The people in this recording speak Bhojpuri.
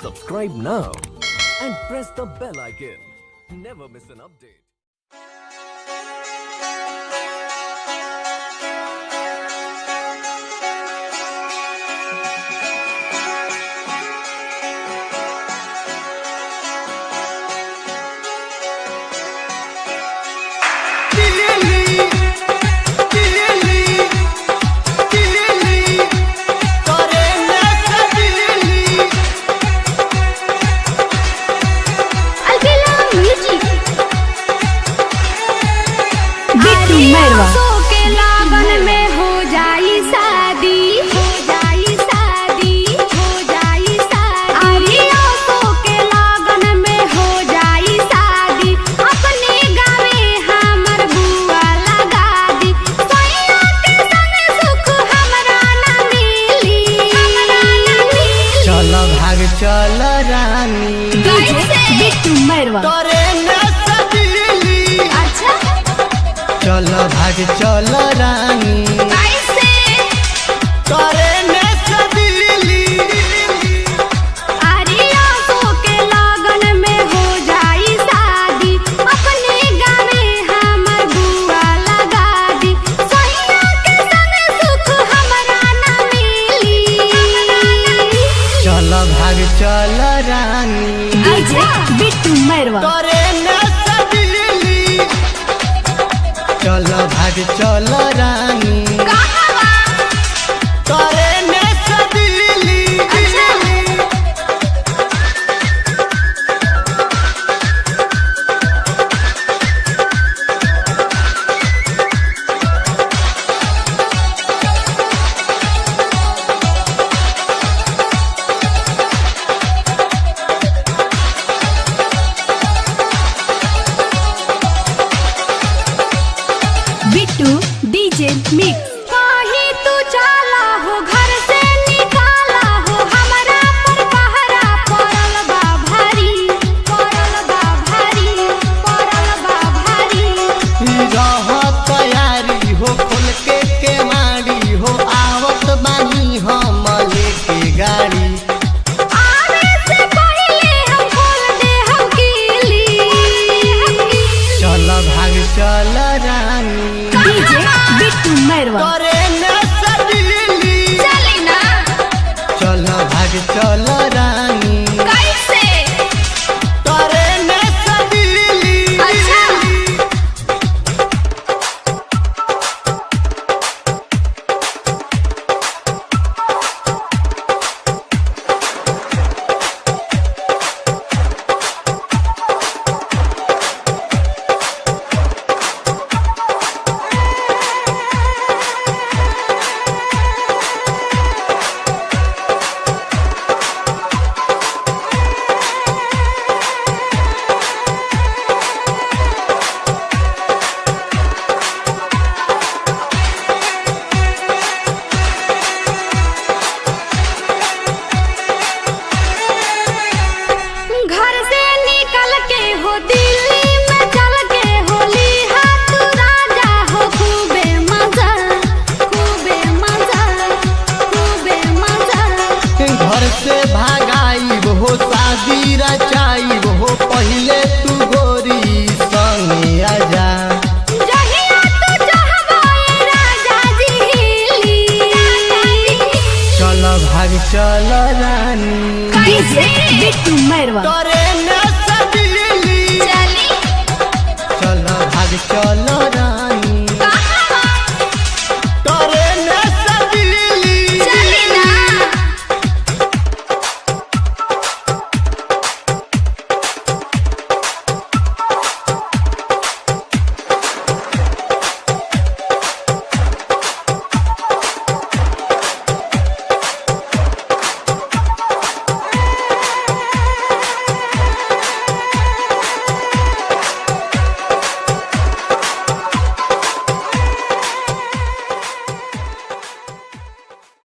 Subscribe now and press the bell icon. Never miss an update. के लागन में हो जाई शादी, हो जाई शादी, हो जाई शादी। आरियों के लागन में हो जाई शादी। अपने गावे हमर बुआ लगा दी। सैया के संग सुख हमरा ना मिली, हमरा ना मिली। चलो भाग चल रानी बिट्टू मैरवा तोरे न सदिली। अच्छा चलो भाग चल रानी कैसे तोरे न सदिली। आरियों के लागन में हो जाई शादी। अपने गावे हमर बुआ लगा दी। सैया के संग सुख हमरा ना मिली। चलो भाग चल रानी बिट्टू मैरवा तोरे न सदिली। चलो भाग चल रानी तोरे न सदिली। Bittu DJ mix. कहीं तू चला हो घर से निकाला हो। हमरा पर पहरा पड़ल बा भारी, पड़ल बा भारी, पड़ल बा भारी। रह तैयारी हो खोल के केवाड़ी हो। आवत बानी हम लेके गाड़ी। आने से पहले हम खोल दे हम कीली। चल भाग चल रानी डीजे बिट्टू मैरवा तोरे न सदिली। चली ना चल भाग चल रानी कैसे तोरे न सदिली। अच्छा घर से निकल के हो दिल्ली में चल के होली हाथ राजा हो। खूबे मजा, खूबे मजा, खूबे मजा। घर से भागाई हो शादी रचाई हो। पहले तू गोरी संगे आजा। जहिया तू चाहबाए राजा जी हिली। चल भाग चल रानी कैसे बिट्टू मैरवा तोरे न सदिली। चली चल भाग चल